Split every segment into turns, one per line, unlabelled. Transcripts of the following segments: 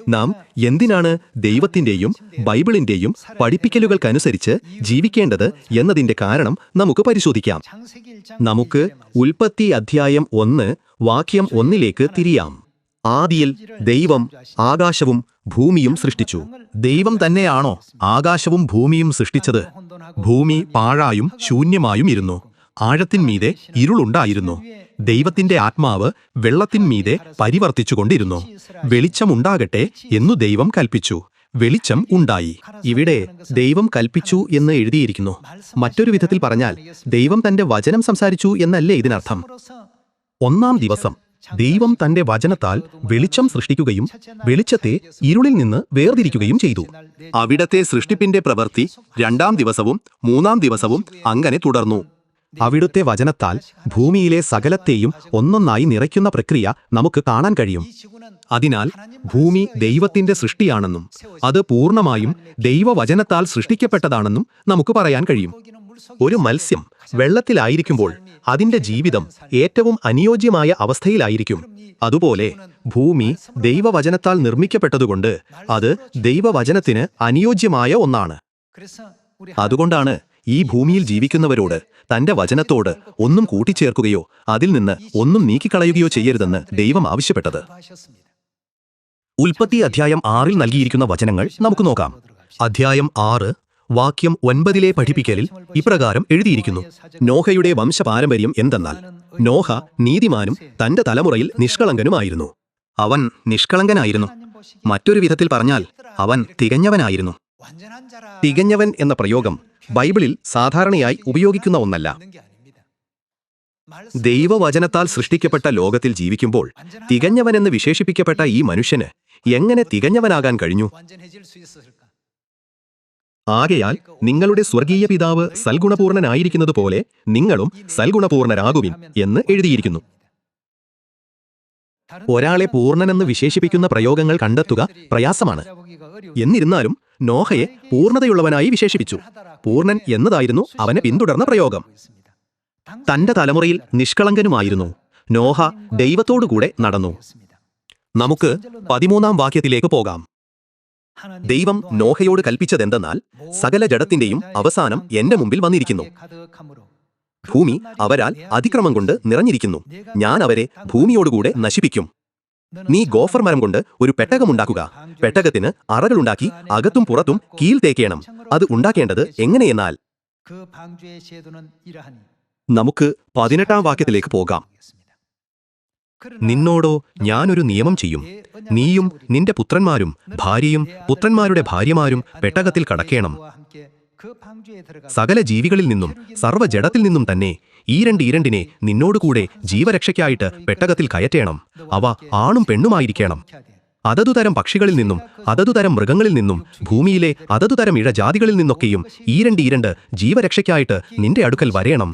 നാം എന്തിനാണ് ദൈവത്തിന്റെയും ബൈബിളിന്റെയും പഠിപ്പിക്കലുകൾക്കനുസരിച്ച് ജീവിക്കേണ്ടത് എന്നതിന്റെ കാരണം നമുക്ക് പരിശോധിക്കാം. നമുക്ക് ഉൽപ്പത്തി അധ്യായം 1 വാക്യം 1 തിരിയാം. ആദിയിൽ ദൈവം ആകാശവും ഭൂമിയും സൃഷ്ടിച്ചു. ദൈവം തന്നെയാണോ ആകാശവും ഭൂമിയും സൃഷ്ടിച്ചത്? ഭൂമി പാഴായും ശൂന്യമായും ഇരുന്നു. ആഴത്തിന്മീതെ ഇരുളുണ്ടായിരുന്നു. ദൈവത്തിന്റെ ആത്മാവ് വെള്ളത്തിന്മീതെ പരിവർത്തിച്ചുകൊണ്ടിരുന്നു. വെളിച്ചമുണ്ടാകട്ടെ എന്നു ദൈവം കൽപ്പിച്ചു. വെളിച്ചം ഉണ്ടായി. ഇവിടെ ദൈവം കൽപ്പിച്ചു എന്ന് എഴുതിയിരിക്കുന്നു. മറ്റൊരു വിധത്തിൽ പറഞ്ഞാൽ ദൈവം തന്റെ വചനം സംസാരിച്ചു എന്നല്ലേ ഇതിനർത്ഥം? 1-ാം ദിവസം ദൈവം തന്റെ വചനത്താൽ വെളിച്ചം സൃഷ്ടിക്കുകയും വെളിച്ചത്തെ ഇരുളിൽ നിന്ന് വേർതിരിക്കുകയും ചെയ്തു. അവിടത്തെ സൃഷ്ടിപ്പിന്റെ പ്രവൃത്തി 2-ാം ദിവസവും 3-ാം ദിവസവും അങ്ങനെ തുടർന്നു. അവിടുത്തെ വചനത്താൽ ഭൂമിയിലെ സകലത്തെയും ഒന്നൊന്നായി നിറയ്ക്കുന്ന പ്രക്രിയ നമുക്ക് കാണാൻ കഴിയും. അതിനാൽ ഭൂമി ദൈവത്തിന്റെ സൃഷ്ടിയാണെന്നും അത് പൂർണ്ണമായും ദൈവവചനത്താൽ സൃഷ്ടിക്കപ്പെട്ടതാണെന്നും നമുക്ക് പറയാൻ കഴിയും. ഒരു മത്സ്യം വെള്ളത്തിലായിരിക്കുമ്പോൾ അതിന്റെ ജീവിതം ഏറ്റവും അനുയോജ്യമായ അവസ്ഥയിലായിരിക്കും. അതുപോലെ ഭൂമി ദൈവവചനത്താൽ നിർമ്മിക്കപ്പെട്ടതുകൊണ്ട് അത് ദൈവവചനത്തിന് അനുയോജ്യമായ ഒന്നാണ്. അതുകൊണ്ടാണ് ഈ ഭൂമിയിൽ ജീവിക്കുന്നവരോട് തന്റെ വചനത്തോട് ഒന്നും കൂട്ടിച്ചേർക്കുകയോ അതിൽ നിന്ന് ഒന്നും നീക്കിക്കളയുകയോ ചെയ്യരുതെന്ന് ദൈവം ആവശ്യപ്പെട്ടത്. ഉൽപ്പത്തി അധ്യായം 6 നൽകിയിരിക്കുന്ന വചനങ്ങൾ നമുക്ക് നോക്കാം. അധ്യായം 6 വാക്യം 9 പഠിപ്പിക്കലിൽ ഇപ്രകാരം എഴുതിയിരിക്കുന്നു: നോഹയുടെ വംശപാരമ്പര്യം എന്തെന്നാൽ നോഹ നീതിമാനും തന്റെ തലമുറയിൽ നിഷ്കളങ്കനുമായിരുന്നു. അവൻ നിഷ്കളങ്കനായിരുന്നു. മറ്റൊരു വിധത്തിൽ പറഞ്ഞാൽ അവൻ തികഞ്ഞവനായിരുന്നു. തികഞ്ഞവൻ എന്ന പ്രയോഗം ബൈബിളിൽ സാധാരണയായി ഉപയോഗിക്കുന്ന ഒന്നല്ല. ദൈവവചനത്താൽ സൃഷ്ടിക്കപ്പെട്ട ലോകത്തിൽ ജീവിക്കുമ്പോൾ തികഞ്ഞവനെന്ന് വിശേഷിപ്പിക്കപ്പെട്ട ഈ മനുഷ്യന് എങ്ങനെ തികഞ്ഞവനാകാൻ കഴിഞ്ഞു? ആകയാൽ നിങ്ങളുടെ സ്വർഗീയ പിതാവ് സൽഗുണപൂർണനായിരിക്കുന്നതുപോലെ നിങ്ങളും സൽഗുണപൂർണരാകുവിൻ എന്ന് എഴുതിയിരിക്കുന്നു. ഒരാളെ പൂർണ്ണനെന്ന് വിശേഷിപ്പിക്കുന്ന പ്രയോഗങ്ങൾ കണ്ടെത്തുക പ്രയാസമാണ്. എന്നിരുന്നാലും നോഹയെ പൂർണ്ണതയുള്ളവനായി വിശേഷിപ്പിച്ചു. പൂർണ്ണൻ എന്നതായിരുന്നു അവനെ പിന്തുടർന്ന പ്രയോഗം. തന്റെ തലമുറയിൽ നിഷ്കളങ്കനുമായിരുന്നു. നോഹ ദൈവത്തോടുകൂടെ നടന്നു. നമുക്ക് 13-ാം വാക്യത്തിലേക്ക് പോകാം. ദൈവം നോഹയോട് കൽപ്പിച്ചതെന്തെന്നാൽ സകല ജഡത്തിന്റെയും അവസാനം എന്റെ മുമ്പിൽ വന്നിരിക്കുന്നു. ഭൂമി അവരാൽ അതിക്രമം കൊണ്ട് നിറഞ്ഞിരിക്കുന്നു. ഞാൻ അവരെ ഭൂമിയോടുകൂടെ നശിപ്പിക്കും. നീ ഗോഫർ മരം കൊണ്ട് ഒരു പെട്ടകമുണ്ടാക്കുക. പെട്ടകത്തിന് അറകളുണ്ടാക്കി അകത്തും പുറത്തും കീൽ തേക്കേണം. അത് ഉണ്ടാക്കേണ്ടത് എങ്ങനെയെന്നാൽ നമുക്ക് 18-ാം വാക്യത്തിലേക്ക് പോകാം. നിന്നോടോ ഞാനൊരു നിയമം ചെയ്യും. നീയും നിന്റെ പുത്രന്മാരും ഭാര്യയും പുത്രന്മാരുടെ ഭാര്യമാരും പെട്ടകത്തിൽ കടക്കേണം. സകല ജീവികളിൽ നിന്നും സർവ്വജഡത്തിൽ നിന്നും തന്നെ ഈരണ്ടിനെ നിന്നോടുകൂടെ ജീവരക്ഷയ്ക്കായിട്ട് പെട്ടകത്തിൽ കയറ്റേണം. അവ ആണും പെണ്ണുമായിരിക്കണം. അതതുതരം പക്ഷികളിൽ നിന്നും അതതുതരം മൃഗങ്ങളിൽ നിന്നും ഭൂമിയിലെ അതതുതരം ഇഴജാതികളിൽ നിന്നൊക്കെയും ഈരണ്ട് ജീവരക്ഷയ്ക്കായിട്ട് നിന്റെ അടുക്കൽ വരേണം.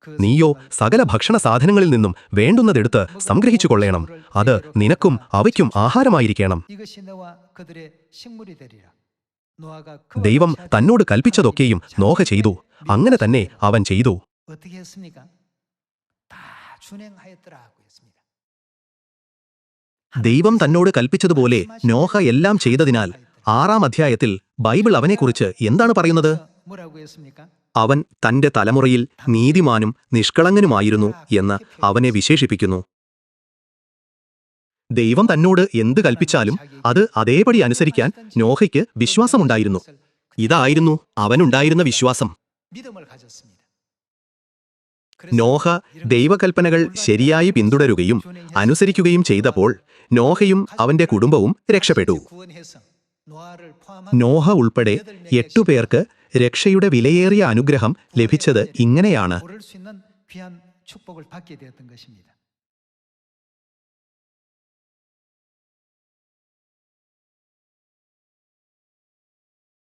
നീയോ സകല ഭക്ഷണ സാധനങ്ങളിൽ നിന്നും വേണ്ടുന്നതെടുത്ത് സംഗ്രഹിച്ചു കൊള്ളേണം. അത് നിനക്കും അവയ്ക്കും ആഹാരമായിരിക്കണം. ദൈവം തന്നോട് കൽപ്പിച്ചതൊക്കെയും നോഹ ചെയ്തു. അങ്ങനെ തന്നെ അവൻ ചെയ്തു. ദൈവം തന്നോട് കൽപ്പിച്ചതുപോലെ നോഹ എല്ലാം ചെയ്തതിനാൽ 6-ാം അധ്യായത്തിൽ ബൈബിൾ അവനെക്കുറിച്ച് എന്താണ് പറയുന്നത്? അവൻ തന്റെ തലമുറയിൽ നീതിമാനും നിഷ്കളങ്കനുമായിരുന്നു എന്ന് അവനെ വിശേഷിപ്പിക്കുന്നു. ദൈവം തന്നോട് എന്ത് കൽപ്പിച്ചാലും അത് അതേപടി അനുസരിക്കാൻ നോഹയ്ക്ക് വിശ്വാസമുണ്ടായിരുന്നു. ഇതായിരുന്നു അവനുണ്ടായിരുന്ന വിശ്വാസം. നോഹ ദൈവകൽപ്പനകൾ ശരിയായി പിന്തുടരുകയും അനുസരിക്കുകയും ചെയ്തപ്പോൾ നോഹയും അവന്റെ കുടുംബവും രക്ഷപ്പെട്ടു. നോഹ ഉൾപ്പെടെ 8 പേർക്ക് രക്ഷയുടെ വിലയേറിയ അനുഗ്രഹം ലഭിച്ചത് ഇങ്ങനെയാണ്.